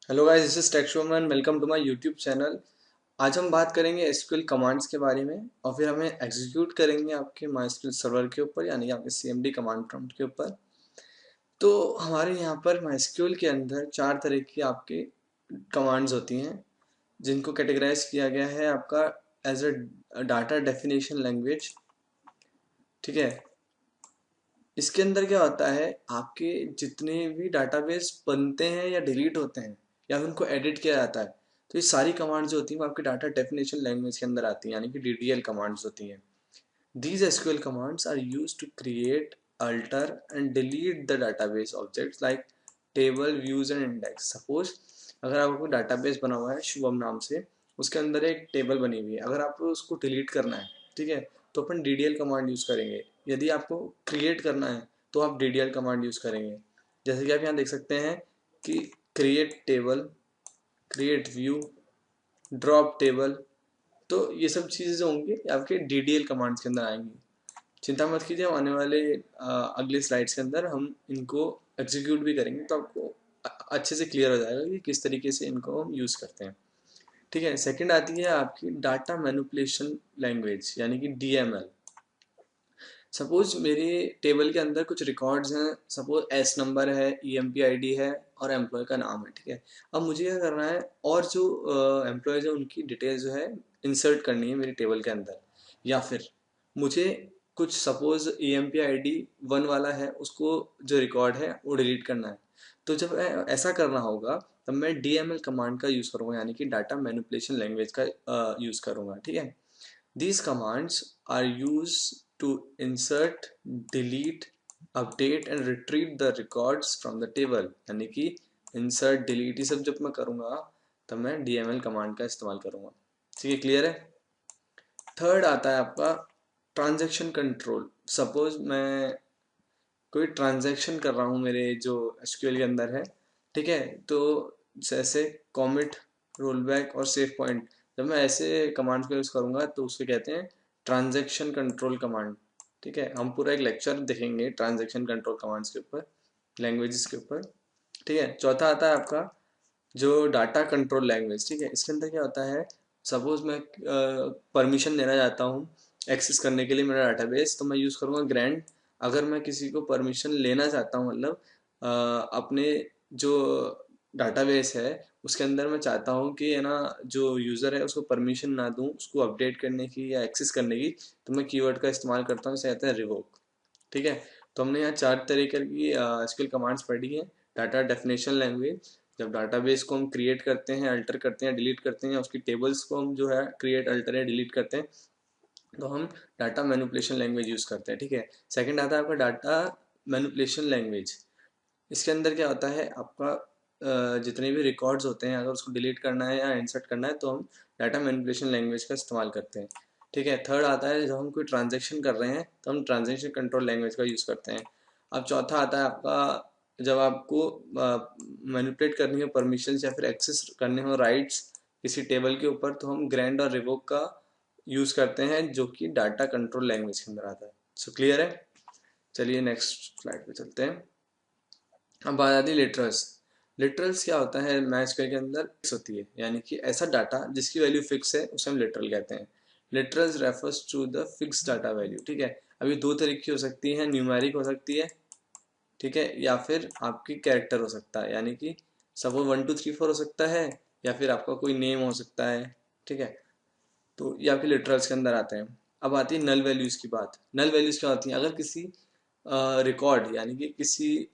Hello guys, this is Tech Showman. Welcome to my YouTube channel. आज हम बात करेंगे एसक्यूएल कमांड्स के बारे में और फिर हमें एग्जीक्यूट करेंगे आपके माइस्क्यूएल सर्वर के ऊपर, यानी कि आपके सीएमडी कमांड प्रॉम्प्ट के ऊपर। तो हमारे यहाँ पर माइस्क्यूएल के अंदर चार तरह की आपके कमांड्स होती हैं जिनको कैटेगराइज किया गया है आपका as a data definition language. ठीक है, इसके अंदर क्या होता है, आपके जितने भी डाटाबेस बनते हैं या डिलीट होते हैं या फिर उनको एडिट किया जाता है, तो ये सारी कमांड्स जो होती हैं वो आपके डाटा डेफिनेशन लैंग्वेज के अंदर आती हैं, यानी कि डीडीएल कमांड्स होती हैं। These SQL commands are used to create, alter and delete the database objects like table, views and index. Suppose अगर आपको डाटाबेस बना हुआ है शुभम नाम से, उसके अंदर एक टेबल बनी हुई है, अगर आपको उसको डिलीट करना है, ठीक है, तो अपन डीडीएल कमांड यूज करेंगे। यदि आपको क्रिएट करना है तो आप डीडीएल कमांड यूज करेंगे। जैसे कि आप यहाँ देख सकते हैं कि create table, create view, drop table, तो ये सब चीज़ें जो होंगी आपके डीडीएल कमांड्स के अंदर आएंगी। चिंता मत कीजिए, हम आने वाले अगले स्लाइड्स के अंदर हम इनको एग्जीक्यूट भी करेंगे, तो आपको अच्छे से क्लियर हो जाएगा कि किस तरीके से इनको हम यूज़ करते हैं। ठीक है, सेकंड आती है आपकी डाटा मैनिपुलेशन लैंग्वेज, यानी कि डीएमएल। सपोज मेरे टेबल के अंदर कुछ रिकॉर्ड्स हैं, सपोज एस नंबर है, ईएमपी आईडी है और एम्प्लॉय का नाम है। ठीक है, अब मुझे क्या करना है, और जो एम्प्लॉयज है उनकी डिटेल जो है इंसर्ट करनी है मेरी टेबल के अंदर, या फिर मुझे कुछ सपोज ईएमपी आईडी 1 वाला है, उसको जो रिकॉर्ड है वो डिलीट करना है। तो जब ऐसा करना होगा तब मैं डीएमएल कमांड का यूज़ करूँगा, यानी कि डाटा मैनिपुलेशन लैंग्वेज का यूज़ करूँगा। ठीक है, these commands are used to insert, delete, update and retrieve the records from the table। यानी कि insert, delete ये सब जब मैं करूँगा तब मैं DML कमांड का इस्तेमाल करूँगा। ठीक है, क्लियर है। थर्ड आता है आपका ट्रांजैक्शन कंट्रोल। सपोज मैं कोई ट्रांजैक्शन कर रहा हूँ मेरे जो एसक्यूएल के अंदर है, ठीक है, तो जैसे कॉमिट, रोलबैक और सेव पॉइंट, जब मैं ऐसे कमांड्स का यूज़ करूँगा तो उसको कहते हैं ट्रांजैक्शन कंट्रोल कमांड। ठीक है, हम पूरा एक लेक्चर देखेंगे ट्रांजैक्शन कंट्रोल कमांड्स के ऊपर, लैंग्वेजेस के ऊपर। ठीक है, चौथा आता है आपका जो डाटा कंट्रोल लैंग्वेज। ठीक है, इसके अंदर क्या होता है, सपोज मैं परमिशन देना चाहता हूँ एक्सेस करने के लिए मेरा डाटाबेस, तो मैं यूज़ करूँगा ग्रैंड। अगर मैं किसी को परमिशन लेना चाहता हूँ, मतलब अपने जो डाटाबेस है उसके अंदर मैं चाहता हूँ कि है ना, जो यूज़र है उसको परमिशन ना दूँ उसको अपडेट करने की या एक्सेस करने की, तो मैं कीवर्ड का इस्तेमाल करता हूँ, इसे कहते हैं रिवोक। ठीक है, तो हमने यहाँ चार तरीके की एसक्यूएल कमांड्स पढ़ी हैं। डाटा डेफिनेशन लैंग्वेज, जब डाटाबेस को हम क्रिएट करते हैं, अल्टर करते हैं, डिलीट करते हैं, उसकी टेबल्स को हम जो है क्रिएट, अल्टर या डिलीट करते हैं, तो हम डाटा मैनिपुलेशन लैंग्वेज यूज़ करते हैं। ठीक है, सेकंड आता है आपका डाटा मैनिपुलेशन लैंग्वेज। इसके अंदर क्या होता है आपका, जितने भी रिकॉर्ड्स होते हैं अगर उसको डिलीट करना है या इंसर्ट करना है तो हम डाटा मैनिपुलेशन लैंग्वेज का इस्तेमाल करते हैं। ठीक है, थर्ड आता है जब हम कोई ट्रांजेक्शन कर रहे हैं तो हम ट्रांजेक्शन कंट्रोल लैंग्वेज का यूज़ करते हैं। अब चौथा आता है आपका, जब आपको मैनिपुलेट करनी हो परमिशन या फिर एक्सेस करने हो राइट्स किसी टेबल के ऊपर, तो हम ग्रैंड और रिवोक का यूज़ करते हैं, जो कि डाटा कंट्रोल लैंग्वेज के अंदर आता है। सो क्लियर है। चलिए नेक्स्ट स्लाइड पे चलते हैं। अब बात आती है लिटरल्स। लिटरल्स क्या होता है, MySQL के अंदर फिक्स होती है, यानी कि ऐसा डाटा जिसकी वैल्यू फिक्स है उसे हम लिटरल कहते हैं। Literals refers to the fix data value. ठीक है, अभी दो तरीके की हो सकती है, न्यूमेरिक हो सकती है, ठीक है, या फिर आपकी कैरेक्टर हो सकता है, यानी कि सपोज 1 2 3 4 हो सकता है, या फिर आपका कोई नेम हो सकता है। ठीक है, तो ये आपके लिटरल्स के अंदर आते हैं। अब आती है नल वैल्यूज़ की बात। नल वैल्यूज़ क्या होती हैं, अगर किसी रिकॉर्ड यानी कि किसी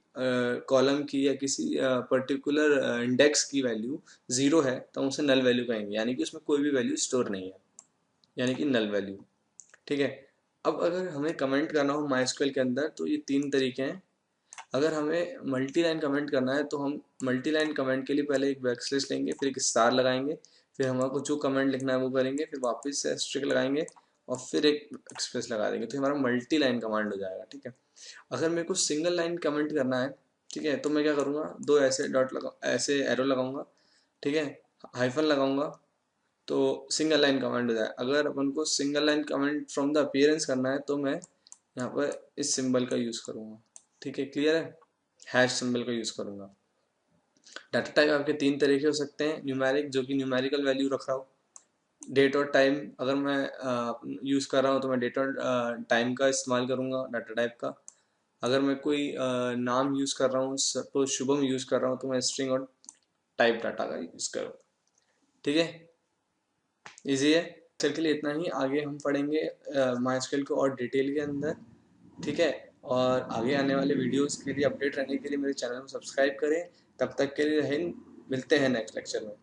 कॉलम की या किसी पर्टिकुलर इंडेक्स की वैल्यू ज़ीरो है तो हम उसे नल वैल्यू कहेंगे, यानी कि उसमें कोई भी वैल्यू स्टोर नहीं है, यानी कि नल वैल्यू। ठीक है, अब अगर हमें कमेंट करना हो माइस्क्वेल के अंदर तो ये तीन तरीके हैं। अगर हमें मल्टी लाइन कमेंट करना है तो हम मल्टी लाइन कमेंट के लिए पहले एक बैकस्लैश लेंगे, फिर एक स्टार लगाएंगे, फिर हमको जो कमेंट लिखना है वो करेंगे, फिर वापस से एस्ट्रिक लगाएंगे और फिर एक एक्सप्रेस लगा देंगे, तो हमारा मल्टी लाइन कमांड हो जाएगा। ठीक है, अगर मेरे को सिंगल लाइन कमेंट करना है, ठीक है, तो मैं क्या करूँगा, दो ऐसे डॉट लगा, ऐसे एरो लगाऊंगा, ठीक है, हाइफन लगाऊंगा, तो सिंगल लाइन कमेंट हो जाए। अगर अपन को single line comment from the appearance करना है तो मैं यहाँ पर इस सिंबल का यूज़ करूँगा। ठीक है, क्लियर है, हैश सिंबल का यूज़ करूँगा। डाटा टाइप आपके 3 तरह के हो सकते हैं। न्यूमेरिक, जो कि न्यूमेरिकल वैल्यू रख रहा हो। डेट और टाइम, अगर मैं यूज़ कर रहा हूँ तो मैं डेट और टाइम का इस्तेमाल करूँगा डाटा टाइप का। अगर मैं कोई नाम यूज़ कर रहा हूँ, सपोज शुभम यूज़ कर रहा हूँ, तो मैं स्ट्रिंग और टाइप डाटा का यूज़ करूँ। ठीक है, इजी है। एक्सेल के लिए इतना ही। आगे हम पढ़ेंगे माइस्क्ल को और डिटेल के अंदर। ठीक है, और आगे आने वाले वीडियोस के लिए अपडेट रहने के लिए मेरे चैनल को सब्सक्राइब करें। तब तक के लिए मिलते हैं नेक्स्ट लेक्चर में।